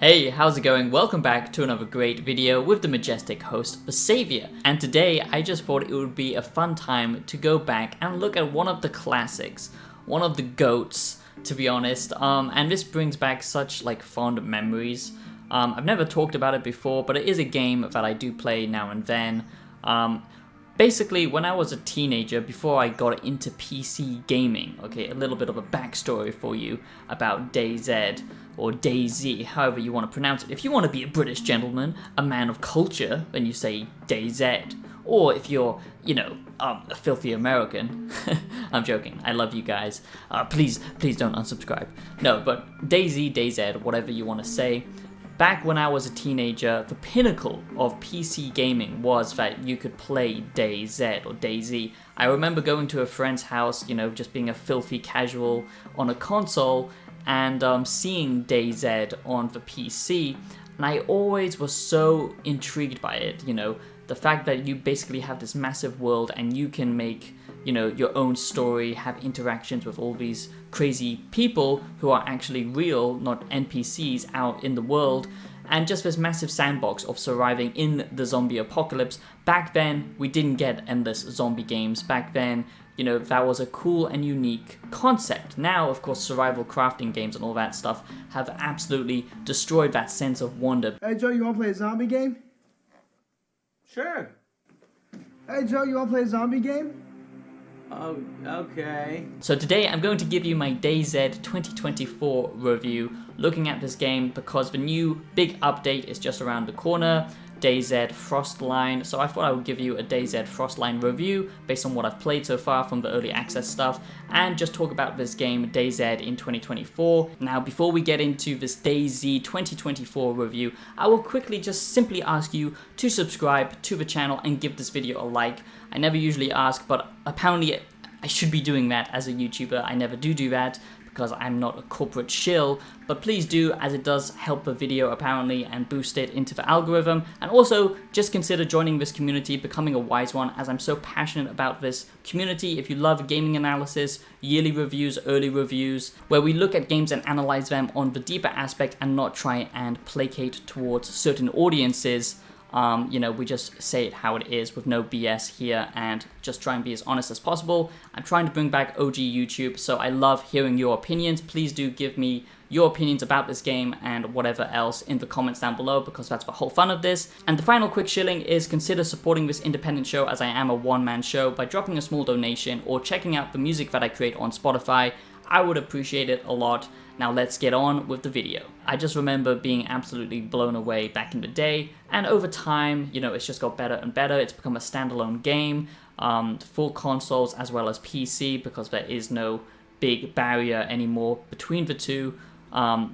Hey, how's it going? Welcome back to another great video with the majestic host, the Savior. And today, I just thought it would be a fun time to go back and look at one of the classics, one of the GOATs, to be honest. And this brings back such fond memories. I've never talked about it before, but it is a game that I do play now and then. Basically, when I was a teenager, before I got into PC gaming, okay, a little bit of a backstory for you about DayZ, or DayZ, however you want to pronounce it. If you want to be a British gentleman, a man of culture, then you say DayZ. Or if you're, a filthy American, I'm joking, I love you guys, please don't unsubscribe. No, but DayZ, whatever you want to say. Back when I was a teenager, the pinnacle of PC gaming was that you could play DayZ or DayZ. I remember going to a friend's house, just being a filthy casual on a console and seeing DayZ on the PC, and I always was so intrigued by it, the fact that you basically have this massive world and you can make, your own story, have interactions with all these crazy people who are actually real, not NPCs out in the world, and just this massive sandbox of surviving in the zombie apocalypse. Back then, we didn't get endless zombie games. Back then, that was a cool and unique concept. Now, of course, survival crafting games and all that stuff have absolutely destroyed that sense of wonder. Hey Joe, you wanna play a zombie game? Sure. Hey Joe, you wanna play a zombie game? Oh, okay. So today I'm going to give you my DayZ 2024 review, looking at this game because the new big update is just around the corner, DayZ Frostline. So I thought I would give you a DayZ Frostline review based on what I've played so far from the early access stuff, and just talk about this game DayZ in 2024. Now, before we get into this DayZ 2024 review, I will quickly just simply ask you to subscribe to the channel and give this video a like. I never usually ask, but apparently I should be doing that as a YouTuber. I never do that because I'm not a corporate shill, but please do, as it does help the video apparently and boost it into the algorithm. And also just consider joining this community, becoming a wise one, as I'm so passionate about this community. If you love gaming analysis, yearly reviews, early reviews, where we look at games and analyze them on the deeper aspect and not try and placate towards certain audiences. We just say it how it is with no BS here and just try and be as honest as possible. I'm trying to bring back OG YouTube, so I love hearing your opinions. Please do give me your opinions about this game and whatever else in the comments down below, because that's the whole fun of this. And the final quick shilling is consider supporting this independent show, as I am a one-man show, by dropping a small donation or checking out the music that I create on Spotify. I would appreciate it a lot. Now let's get on with the video. I just remember being absolutely blown away back in the day, and over time, it's just got better and better. It's become a standalone game, full consoles as well as PC, because there is no big barrier anymore between the two,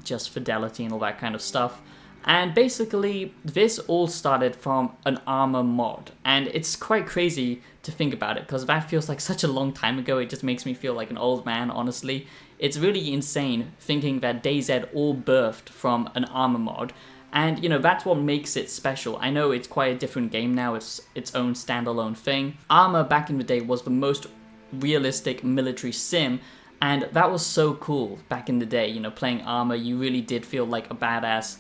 just fidelity and all that kind of stuff. And basically, this all started from an Armor mod, and it's quite crazy to think about it, because that feels like such a long time ago. It just makes me feel like an old man, honestly. It's really insane thinking that DayZ all birthed from an Armor mod, and that's what makes it special. I know it's quite a different game now, it's its own standalone thing. Armor back in the day was the most realistic military sim, and that was so cool back in the day. Playing Armor, you really did feel like a badass.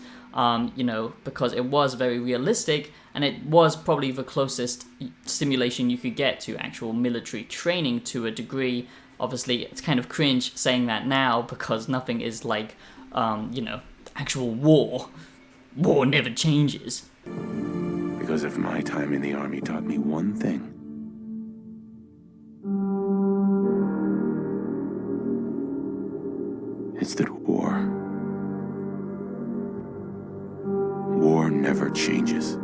Because it was very realistic, and it was probably the closest simulation you could get to actual military training to a degree. Obviously, it's kind of cringe saying that now, because nothing is like, actual war. War never changes. Because if my time in the army taught me one thing, it's that war never changes.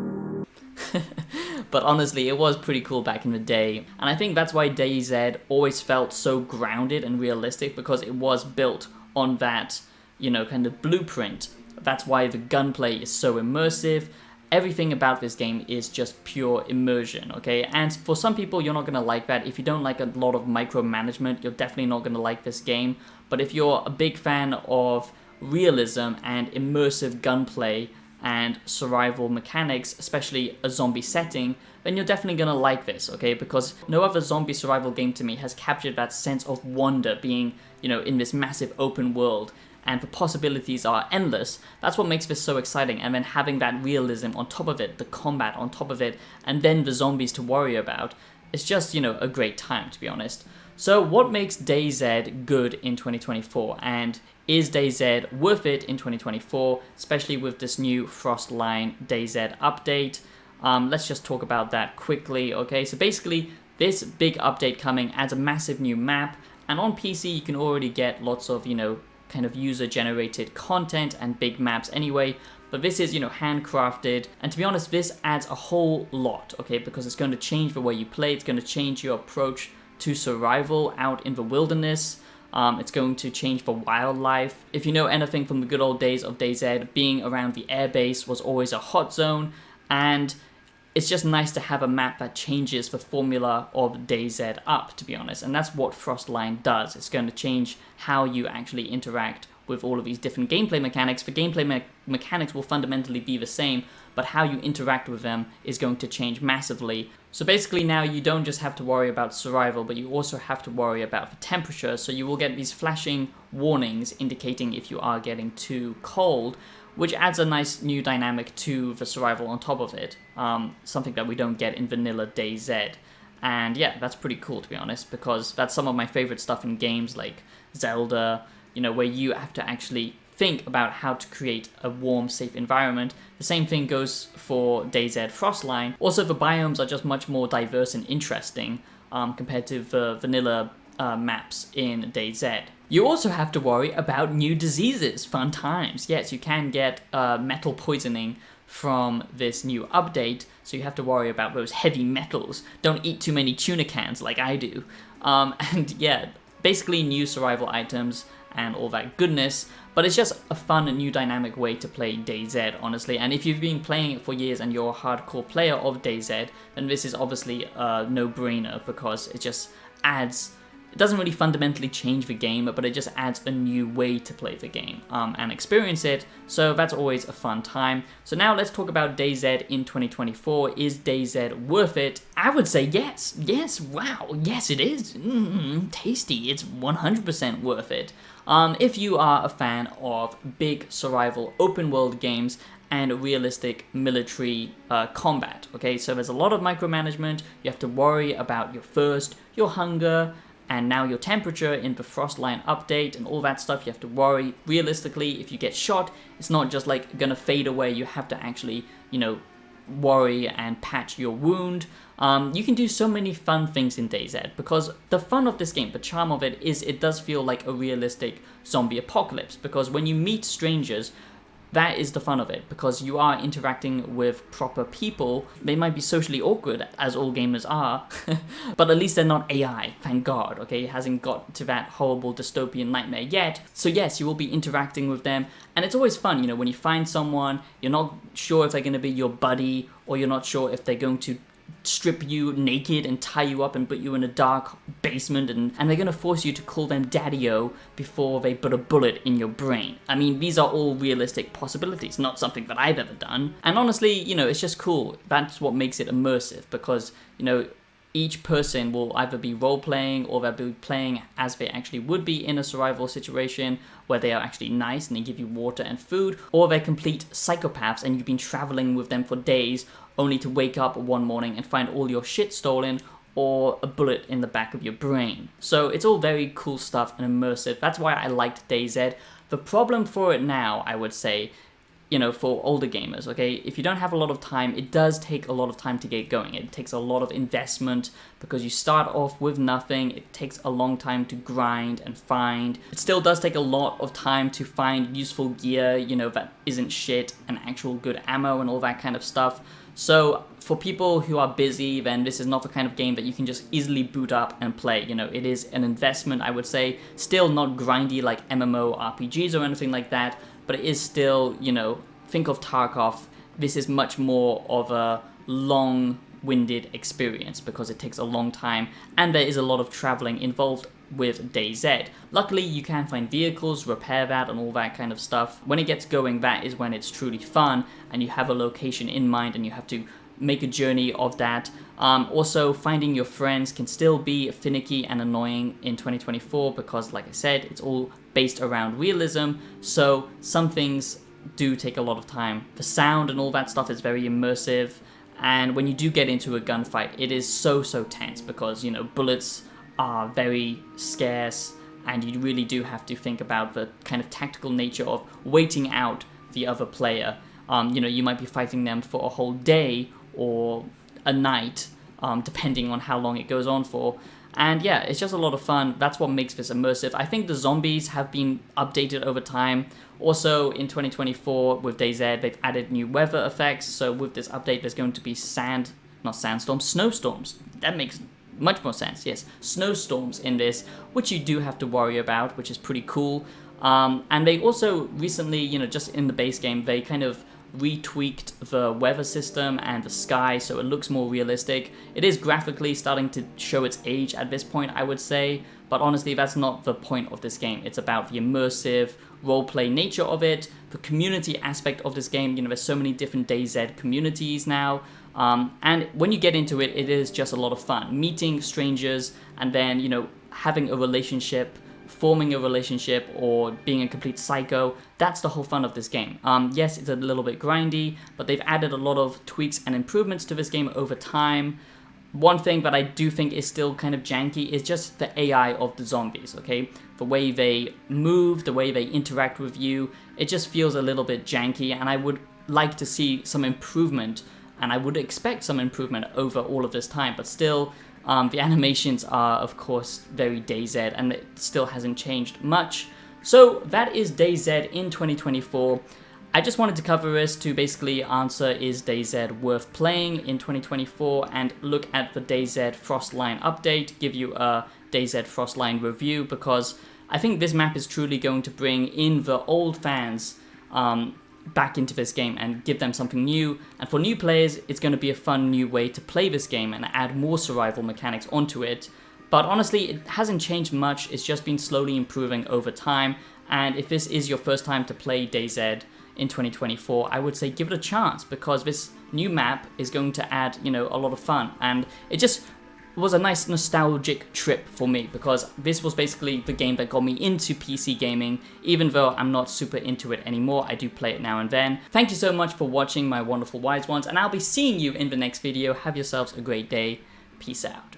But honestly, it was pretty cool back in the day, and I think that's why DayZ always felt so grounded and realistic, because it was built on that, kind of blueprint. That's why the gunplay is so immersive. Everything about this game is just pure immersion, okay? And for some people, you're not gonna like that. If you don't like a lot of micromanagement, you're definitely not gonna like this game. But if you're a big fan of realism and immersive gunplay and survival mechanics, especially a zombie setting, then you're definitely gonna like this, okay? Because no other zombie survival game to me has captured that sense of wonder, being, in this massive open world, and the possibilities are endless. That's what makes this so exciting, and then having that realism on top of it, the combat on top of it, and then the zombies to worry about, it's just, you know, a great time, to be honest. So what makes DayZ good in 2024, and is DayZ worth it in 2024, especially with this new Frostline DayZ update? Let's just talk about that quickly, okay? So basically, this big update coming adds a massive new map, and on PC you can already get lots of, you know, kind of user-generated content and big maps anyway, but this is, you know, handcrafted, and to be honest, this adds a whole lot, okay? Because it's going to change the way you play, it's going to change your approach to survival out in the wilderness. It's going to change the wildlife. If you know anything from the good old days of DayZ, being around the airbase was always a hot zone, and it's just nice to have a map that changes the formula of DayZ up, to be honest, and that's what Frostline does. It's going to change how you actually interact with all of these different gameplay mechanics. The gameplay mechanics will fundamentally be the same, but how you interact with them is going to change massively. So basically now you don't just have to worry about survival, but you also have to worry about the temperature, so you will get these flashing warnings indicating if you are getting too cold, which adds a nice new dynamic to the survival on top of it, something that we don't get in vanilla DayZ. And yeah, that's pretty cool, to be honest, because that's some of my favorite stuff in games like Zelda, you know, where you have to actually think about how to create a warm, safe environment. The same thing goes for DayZ Frostline. Also, the biomes are just much more diverse and interesting compared to the vanilla maps in DayZ. You also have to worry about new diseases. Fun times. Yes, you can get metal poisoning from this new update, so you have to worry about those heavy metals. Don't eat too many tuna cans like I do. And yeah, basically new survival items and all that goodness, but it's just a fun and new dynamic way to play DayZ, honestly. And if you've been playing it for years and you're a hardcore player of DayZ, then this is obviously a no-brainer, because it just adds, it doesn't really fundamentally change the game, but it just adds a new way to play the game and experience it, so that's always a fun time. So now let's talk about DayZ in 2024. Is DayZ worth it? I would say yes. Yes, wow, yes it is. Tasty, it's 100% worth it. If you are a fan of big survival open world games and realistic military combat, okay? So there's a lot of micromanagement, you have to worry about your thirst, your hunger, and now your temperature in the Frostline update and all that stuff. You have to worry. Realistically, if you get shot, it's not just like gonna fade away, you have to actually, you know, worry and patch your wound. You can do so many fun things in DayZ, because the fun of this game, the charm of it, is it does feel like a realistic zombie apocalypse, because when you meet strangers, that is the fun of it, because you are interacting with proper people. They might be socially awkward, as all gamers are, but at least they're not AI, thank God, okay? It hasn't got to that horrible dystopian nightmare yet. So yes, you will be interacting with them, and it's always fun, you know, when you find someone, you're not sure if they're going to be your buddy, or you're not sure if they're going to strip you naked and tie you up and put you in a dark basement, and they're gonna force you to call them daddy-o before they put a bullet in your brain. I mean, these are all realistic possibilities, not something that I've ever done. And honestly, you know, it's just cool. That's what makes it immersive, because, you know, each person will either be role-playing or they'll be playing as they actually would be in a survival situation where they are actually nice and they give you water and food, or they're complete psychopaths and you've been traveling with them for days only to wake up one morning and find all your shit stolen or a bullet in the back of your brain. So it's all very cool stuff and immersive. That's why I liked DayZ. The problem for it now, I would say, you know, for older gamers, okay, if you don't have a lot of time, it does take a lot of time to get going. It takes a lot of investment, because you start off with nothing. It takes a long time to grind and find. It still does take a lot of time to find useful gear, you know, that isn't shit, and actual good ammo and all that kind of stuff. So for people who are busy, then this is not the kind of game that you can just easily boot up and play. You know, it is an investment, I would say. Still not grindy like MMO RPGs or anything like that, but it is still, you know, think of Tarkov. This is much more of a long-winded experience, because it takes a long time and there is a lot of traveling involved with DayZ. Luckily, you can find vehicles, repair that, and all that kind of stuff. When it gets going, that is when it's truly fun, and you have a location in mind and you have to make a journey of that. Also, finding your friends can still be finicky and annoying in 2024 because, like I said, it's all based around realism, so some things do take a lot of time. The sound and all that stuff is very immersive, and when you do get into a gunfight, it is so tense because, you know, bullets are very scarce, and you really do have to think about the kind of tactical nature of waiting out the other player. You know, you might be fighting them for a whole day or a night, depending on how long it goes on for. And yeah, it's just a lot of fun. That's what makes this immersive. I think the zombies have been updated over time. Also, in 2024, with DayZ, they've added new weather effects. So with this update, there's going to be snowstorms. That makes much more sense, yes. Snowstorms in this, which you do have to worry about, which is pretty cool. And they also recently, you know, just in the base game, they kind of retweaked the weather system and the sky so it looks more realistic. It is graphically starting to show its age at this point, I would say, but honestly, that's not the point of this game. It's about the immersive roleplay nature of it, the community aspect of this game. You know, there's so many different DayZ communities now. And when you get into it, it is just a lot of fun. Meeting strangers and then, you know, having a relationship, forming a relationship, or being a complete psycho. That's the whole fun of this game. Yes, it's a little bit grindy, but they've added a lot of tweaks and improvements to this game over time. One thing that I do think is still kind of janky is just the AI of the zombies, okay? The way they move, the way they interact with you, it just feels a little bit janky, and I would like to see some improvement, and I would expect some improvement over all of this time, but still, the animations are, of course, very DayZ, and it still hasn't changed much. So that is DayZ in 2024. I just wanted to cover this to basically answer, is DayZ worth playing in 2024, and look at the DayZ Frostline update, give you a DayZ Frostline review, because I think this map is truly going to bring in the old fans back into this game and give them something new. And for new players, it's going to be a fun new way to play this game and add more survival mechanics onto it. But honestly, it hasn't changed much. It's just been slowly improving over time. And if this is your first time to play DayZ in 2024, I would say give it a chance, because this new map is going to add, you know, a lot of fun. And it just was a nice nostalgic trip for me, because this was basically the game that got me into PC gaming. Even though I'm not super into it anymore, I do play it now and then. Thank you so much for watching, my wonderful wise ones, and I'll be seeing you in the next video. Have yourselves a great day. Peace out.